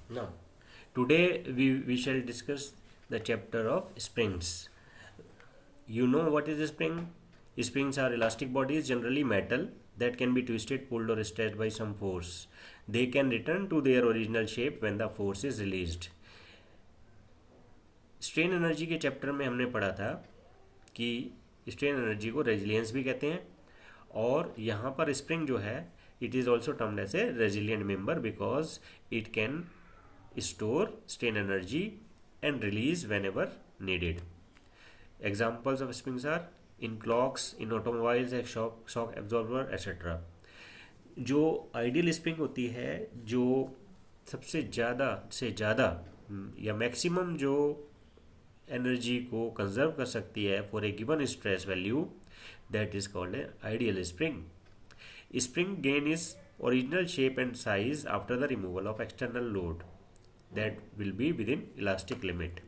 Now, today we shall discuss the chapter of springs. You know what is a spring? Springs are elastic bodies, generally metal, that can be twisted, pulled, or stretched by some force. They can return to their original shape when the force is released. Strain energy के chapter में हमने पढ़ा था कि strain energy को resilience भी कहते हैं, और यहाँ पर स्प्रिंग जो है it is also termed as a resilient member because it can store strain energy and release whenever needed. Examples of springs are in clocks, in automobiles, like shock absorber, etc. जो ideal spring होती है, जो सबसे ज़्यादा से ज़्यादा या maximum जो एनर्जी को कंजर्व कर सकती है for a given stress value, that is called a ideal spring. Spring gain is original shape and size after the removal of external load that will be within elastic limit,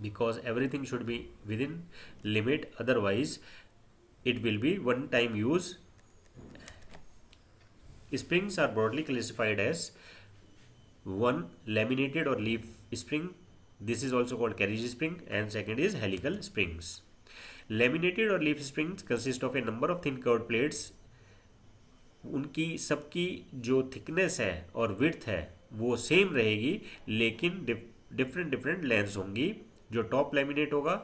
because everything should be within limit, otherwise it will be one time use. Springs are broadly classified as one, laminated or leaf spring, this is also called carriage spring, and second is helical springs. Laminated or leaf springs consist of a number of thin curved plates. उनकी सबकी जो thickness है और width है वो same रहेगी, लेकिन different lengths होंगी. जो टॉप लैमिनेट होगा,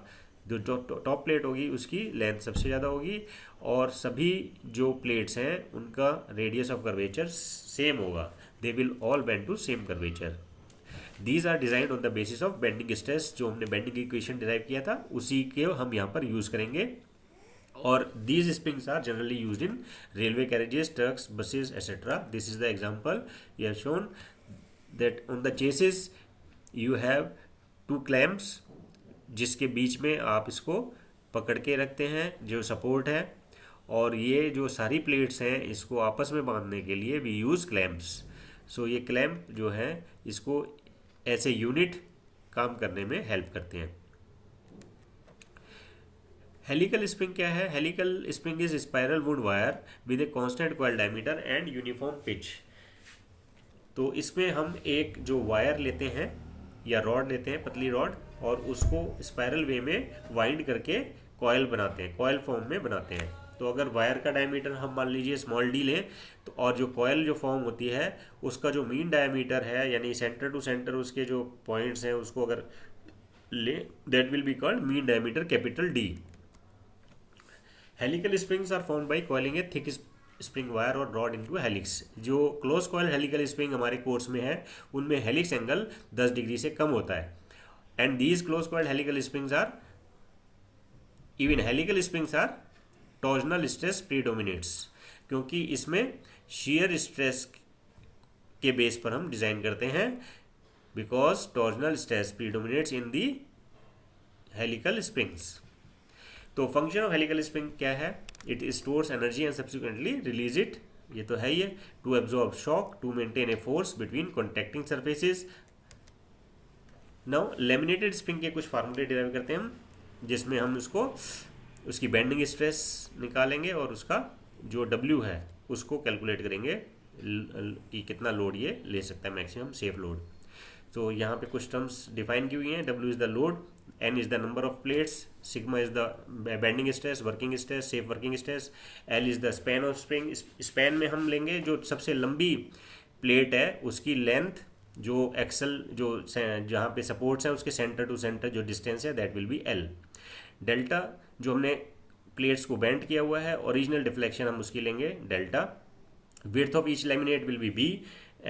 जो टॉप प्लेट होगी उसकी लेंथ सबसे ज़्यादा होगी, और सभी जो प्लेट्स हैं उनका रेडियस ऑफ कर्वेचर सेम होगा. They will all bend to same curvature. These are designed on the basis of bending stress. जो हमने बेंडिंग इक्वेशन डिराइव किया था उसी के हम यहाँ पर यूज़ करेंगे. और these springs are generally used in railway carriages, trucks, buses, etc. This is the example you have shown, that on the chassis you have two clamps जिसके बीच में आप इसको पकड़ के रखते हैं जो सपोर्ट है, और ये जो सारी प्लेट्स हैं इसको आपस में बांधने के लिए वी यूज़ क्लैम्प्स. सो ये क्लैम्प जो है इसको ऐसे यूनिट काम करने में हेल्प करते हैं. हेलिकल स्प्रिंग क्या है? Helical spring is spiral would wire with a constant coil diameter and uniform pitch. तो इसमें हम एक जो वायर लेते हैं या रॉड लेते हैं, पतली रॉड, और उसको स्पाइरल वे में वाइंड करके कॉइल बनाते हैं, कॉइल फॉर्म में बनाते हैं. तो अगर वायर का डायमीटर हम मान लीजिए स्मॉल डी लें, तो और जो कॉइल जो फॉर्म होती है उसका जो मीन डायमीटर है, यानी सेंटर टू सेंटर उसके जो पॉइंट्स हैं उसको अगर ले, that will be called mean diameter capital D. Helical springs are formed by coiling a thick spring wire or rod into helix. जो क्लोज कॉइल हेलिकल स्प्रिंग हमारे कोर्स में है उनमें हेलिक्स एंगल 10 डिग्री से कम होता है. And these close coil helical springs are even helical springs are torsional stress predominates, क्योंकि इसमें शियर स्ट्रेस के बेस पर हम डिजाइन करते हैं, because torsional stress predominates in the helical springs. तो फंक्शन ऑफ हेलिकल स्प्रिंग क्या है? It stores energy and subsequently release it, ये तो है ही है. To absorb shock, to maintain a force between contacting surfaces. Now laminated spring के कुछ फार्मूले डिराइव करते हैं हम, जिसमें हम उसकी बेंडिंग स्ट्रेस निकालेंगे और उसका जो W है उसको कैलकुलेट करेंगे कि कितना लोड ये ले सकता है, मैक्सिमम सेफ लोड. तो यहाँ पे कुछ टर्म्स डिफाइन की हुई हैं. W is the load, N is the number of plates, sigma is the bending stress, working stress, safe working stress, L is the span of spring. Span में हम लेंगे जो सबसे लंबी प्लेट है उसकी लेंथ, जो एक्सल जो जहाँ पे सपोर्ट्स हैं उसके सेंटर टू सेंटर जो डिस्टेंस है that will B L. Delta जो हमने प्लेट्स को बेंड किया हुआ है, ओरिजिनल डिफ्लेक्शन हम उसकी लेंगे delta. Width of each laminate will be B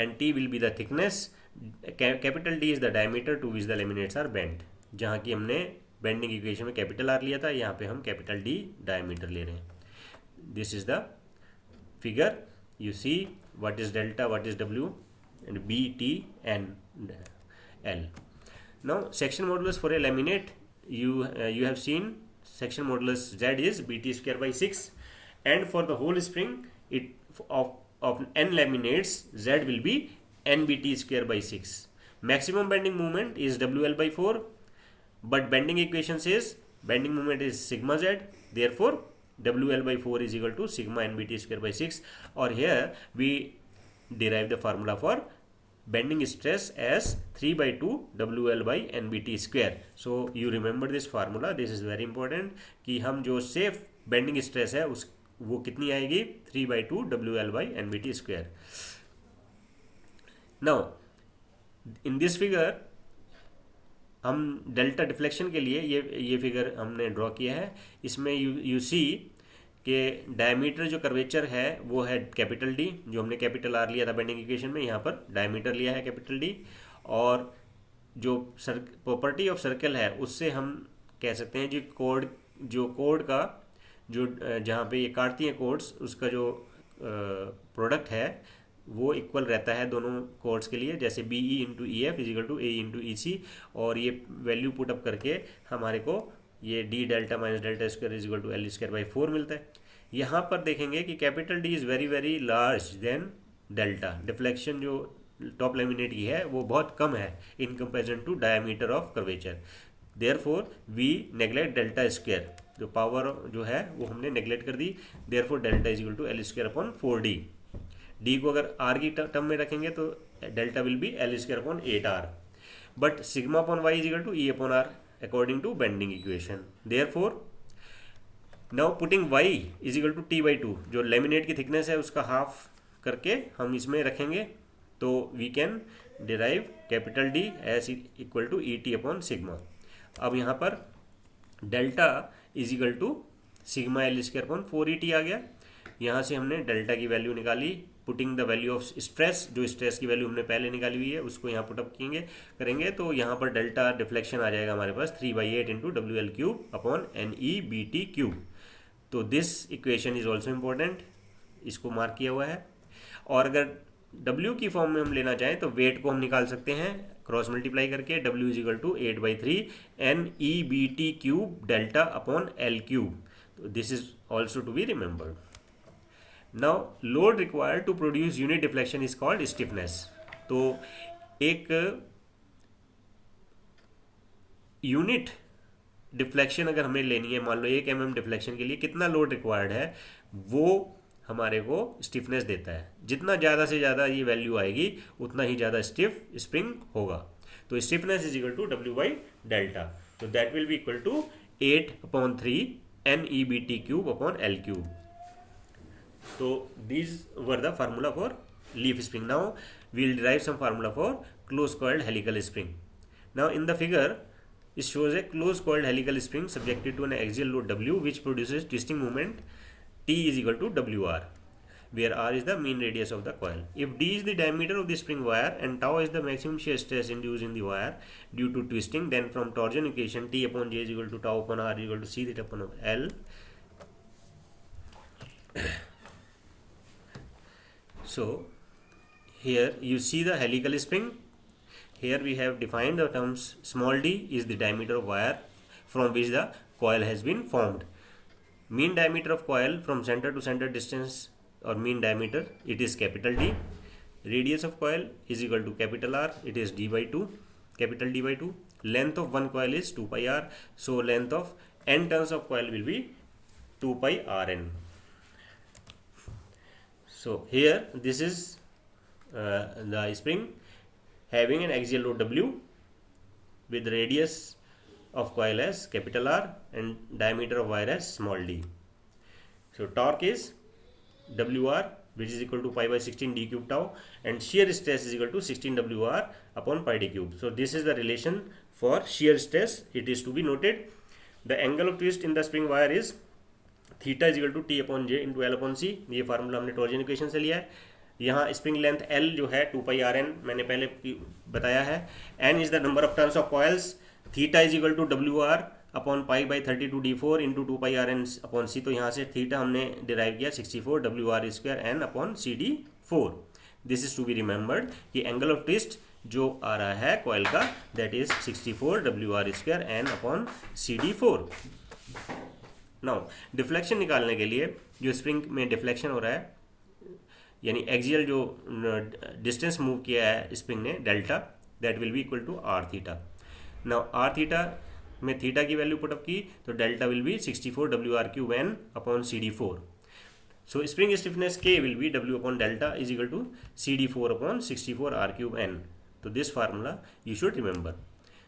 and T will be the thickness. Capital D is the diameter to which the laminates are bent. जहाँ की हमने बेंडिंग इक्वेशन में कैपिटल आर लिया था, यहाँ पे हम कैपिटल डी डायमीटर ले रहे हैं. This is the figure. You see what is delta, what is W, and B T N L. Now section modulus for a laminate, you have seen section modulus Z is BT square by 6, and for the whole spring it of n laminates Z will be NBT square by 6. Maximum bending moment is WL by 4, but bending equation says bending moment is sigma Z, therefore WL by 4 is equal to sigma NBT square by 6. Or here we derive the formula for bending stress as 3/2 WL by NBT square. So you remember this formula, this is very important कि हम जो safe bending stress है उस वो कितनी आएगी 3/2 WL by NBT square. Now in this figure हम delta deflection के लिए ये फिगर हमने ड्रॉ किया है. इसमें यू सी कि डायमीटर जो कर्वेचर है वो है कैपिटल डी, जो हमने कैपिटल आर लिया था बेंडिंग इक्वेशन में, यहाँ पर डायमीटर लिया है कैपिटल डी. और जो प्रॉपर्टी ऑफ सर्कल है उससे हम कह सकते हैं जी कोड का जो जहाँ पे ये काटती हैं कोड्स उसका जो प्रोडक्ट है वो इक्वल रहता है दोनों कोड्स के लिए, जैसे B E into E F equal to A into E C. और ये वैल्यू पुटअप करके हमारे को ये D delta minus delta square equal to L square by 4 मिलता है. यहाँ पर देखेंगे कि capital D is very very large than delta. Deflection जो टॉप लैमिनेट की है वो बहुत कम है in comparison to diameter of curvature. Therefore we neglect delta square, जो पावर जो है वो हमने नेग्लेक्ट कर दी. Therefore delta equal to L square upon 4d. D को अगर आर की टर्म में रखेंगे तो delta will be L square upon 8r. But sigma upon Y equal to E upon R according to bending equation. Therefore now putting y is equal to t/2, जो laminate की thickness है उसका half करके हम इसमें रखेंगे तो we can derive capital D as equal to E T upon sigma. अब यहाँ पर delta is equal to sigma L square upon 4et आ गया. यहाँ से हमने डेल्टा की वैल्यू निकाली, putting the value of stress, जो स्ट्रेस की वैल्यू हमने पहले निकाली हुई है उसको यहाँ पुटअप करेंगे तो यहाँ पर डेल्टा डिफ्लेक्शन आ जाएगा हमारे पास 3/8 into WL cube upon NEBT cube. तो this equation is also important, इसको मार्क किया हुआ है. और अगर W की फॉर्म में हम लेना चाहें तो वेट को हम निकाल सकते हैं क्रॉस मल्टीप्लाई करके. W is equal to 8/3 NEBT cube delta upon L cube. तो this is also to be remembered. Now load required to produce unit deflection is called stiffness. तो एक यूनिट डिफ्लेक्शन अगर हमें लेनी है, मान लो 1 mm डिफ्लेक्शन के लिए कितना लोड रिक्वायर्ड है, वो हमारे को स्टिफनेस देता है. जितना ज़्यादा से ज़्यादा ये वैल्यू आएगी उतना ही ज़्यादा स्टिफ स्प्रिंग होगा. तो stiffness is equal to W by delta. तो that will be equal to 8/3 NEBT cube upon L cube. So these were the formula for leaf spring. Now we will derive some formula for closed coiled helical spring. Now in the figure it shows a closed coiled helical spring subjected to an axial load W which produces twisting moment T is equal to WR, where R is the mean radius of the coil. If D is the diameter of the spring wire and tau is the maximum shear stress induced in the wire due to twisting, then from torsion equation T upon J is equal to tau upon R is equal to C theta upon L. So here you see the helical spring. Here we have defined the terms small d is the diameter of wire from which the coil has been formed. Mean diameter of coil from center to center distance or mean diameter, it is capital D. Radius of coil is equal to capital R, it is d/2, capital D/2. Length of one coil is 2 pi r, so length of n turns of coil will be 2 pi rn. So here this is the spring having an axial load W with radius of coil as capital R and diameter of wire as small d. So torque is WR which is equal to pi by 16 d cube tau and shear stress is equal to 16 WR upon pi d cube. So this is the relation for shear stress. It is to be noted the angle of twist in the spring wire is theta is equal to T upon J into L upon C. ये formula हमने torsion equation से लिया है. यहाँ spring length L जो है 2 pi rn मैंने पहले बताया है. N is the number of turns of coils. Theta is equal to WR upon pi by 32d4 into 2 pi rn upon C. तो यहाँ से थीटा हमने डिराइव किया 64 WR square N upon CD4. This is to be remembered कि angle of twist जो आ रहा है कॉइल का that is 64 WR square N upon CD4. Now deflection निकालने के लिए जो स्प्रिंग में डिफ्लेक्शन हो रहा है यानी एक्सियल जो डिस्टेंस मूव किया है स्प्रिंग ने delta, that will be equal to R theta. Now R theta में थीटा की वैल्यू पुटअप की तो delta will be 64 WR cube N upon CD4. So spring stiffness K will be W upon delta is equal to CD4 upon 64 R cube N. तो this formula you should remember.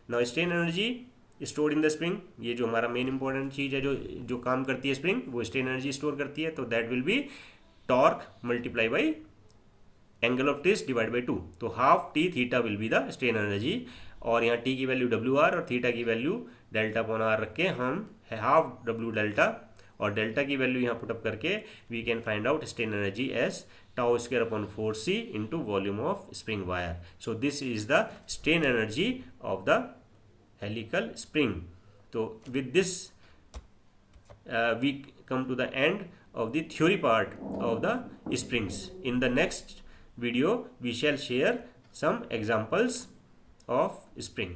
Now strain energy stored in the spring, ये जो हमारा main important चीज़ है जो काम करती है spring, वो स्ट्रेन एनर्जी स्टोर करती है, तो that will be torque multiply by angle of twist divide by 2. तो half T theta will be the strain energy, और यहाँ टी की वैल्यू डब्ल्यू आर और थीटा की वैल्यू डेल्टा अपॉन आर रख के हम हाफ डब्ल्यू डेल्टा और डेल्टा की वैल्यू यहाँ पुटअप करके we can find out strain energy as tau square upon 4c into volume of spring wire. So this is the strain energy of the helical spring. So with this we come to the end of the theory part of the springs. In the next video we shall share some examples of spring.